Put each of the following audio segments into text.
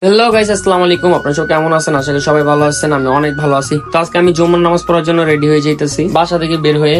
Hello guys, আসসালামু আলাইকুম। আপনারা সব কেমন আছেন? আশা করি সবাই ভালো আছেন। আমি অনেক ভালো আছি। তো আজকে আমি জুমার নামাজ পড়ার জন্য রেডি হয়ে যাইতেছি। বাসা থেকে বের হয়ে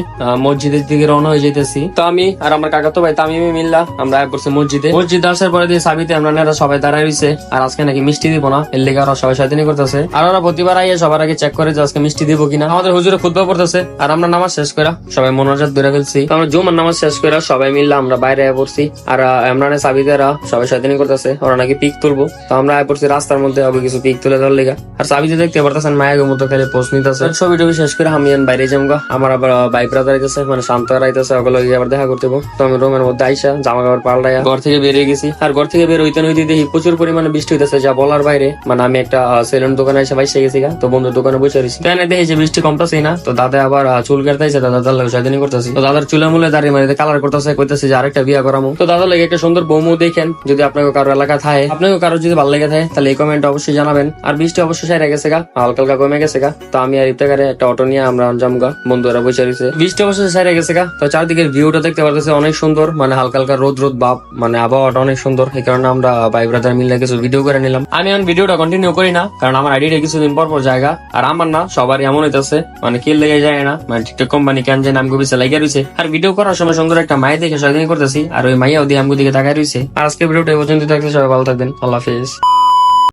মসজিদের দিকে রওনা হয়ে যাইতেছি। তো আমি আর আমার কাকাতো ভাই তামিমি মিল্লা আমরা পড়ছি মসজিদে আসার পরে দিয়ে সাবিতে আমরা নেরা সবাই দাঁড়ায় রয়েছে। আর আজকে নাকি মিষ্টি দিব না, এর লেগে ওরা সবাই শয়তানি করতেছে। আর ওরা প্রতিবার আইয়া সবার আগে চেক করে যে আজকে মিষ্টি দিব কিনা। আমাদের হুজুরে খুতবা পড়তেছে আর আমরা নামাজ শেষ করে সবাই মোনাজাত ধরে ফেলছি। তো আমরা জুমার নামাজ শেষ করে সবাই মিললাম আমরা বাইরে আয়া পড়ছি। আর ইমরানের সাবিতেরা সবাই শয়তানি করতেছে, ওরা নাকি পিক তুলবো। তো আমরা আয়া পড়ছি রাস্তার মধ্যে কিছু পিক তুলে ধর লেগা। আর সাবিতে দেখতে পারতেছেন মায়ের মতো খালি পোস্ট নিতেছে। ছবি টবি শেষ করে আমি বাইরে যাবো। আমার আবার বাইক ব্রাদার আইতেছে, মানে শান্ত আইতেছে, ওগুলো আবার দেখা করতে হবো। তো আমি রুমের মধ্যে আইসা জামা কাপড় পাল্টাইয়া ঘর থেকে বেরিয়ে গেছি। আর ঘর থেকে বের হইতে দেখি প্রচুর পরিমাণে বৃষ্টি হইতেছে, যা বলার বাইরে। মানে আমি একটা সেলুন দোকানে এসে বাইসে গেছি গা। তো বন্ধুর দোকানে বসে রয়েছি, তাই দেখি যে বৃষ্টি কমতেছেই না। তো দাদা আবার চুল কাটতেছে, দাদার লাগে সাইদিনী করতেছি। তো দাদার চুলে মুলে দাঁড়িয়ে মানে কালার করতেছে, কইতেছে যে আরেকটা বিয়া করামো। তো দাদার লাগে একটা সুন্দর বৌমু দেখেন, যদি আপনাকে কারো এলাকা থাকে, আপনাকে কারো যদি ভালো লেগে থাকে তাহলে এই কমেন্ট অবশ্যই জানাবেন। আর বৃষ্টি অবশ্যই সেরে গেছে গা, হালকা হালকা কমে গেছে গা। তো আমি আর ইফতারে একটা অটো নিয়ে আমরা জামগা, বন্ধুরা বসে রয়েছে। বৃষ্টি অবশ্যই সেরে গেছে গা। তো চারদিকের ভিউটা দেখতে পারতেছে অনেক সুন্দর, মানে হালকা হালকা রোদ রোদ ভাব, মানে আবহাওয়াটা অনেক সুন্দর। এই কারণে আমরা ভাই ব্রাদার মিলে কিছু ভিডিও করে নিলাম। আমি এখন ভিডিওটা কন্টিনিউ করি না, কারণ আমার আইডিটা কিছুদিন পর পর জায়গা। আর আমার না সবারই এমন হইতেছে, মানে কি লেগে যায় না, মানে টিকটক কোম্পানি কেন যে নাম গুবিছে লাগিয়ে রয়েছে। আর ভিডিও করার সময় সুন্দর একটা মাই দেখে সারাদিন করতেছি, আর ওই মাইয়াও দিয়ে আমগো দিকে তাকায় রয়েছে। আর আজকে ভিডিওটা এই পর্যন্ত থাকছে, সবাই ভালো থাকবেন, আল্লাহ হাফেজ।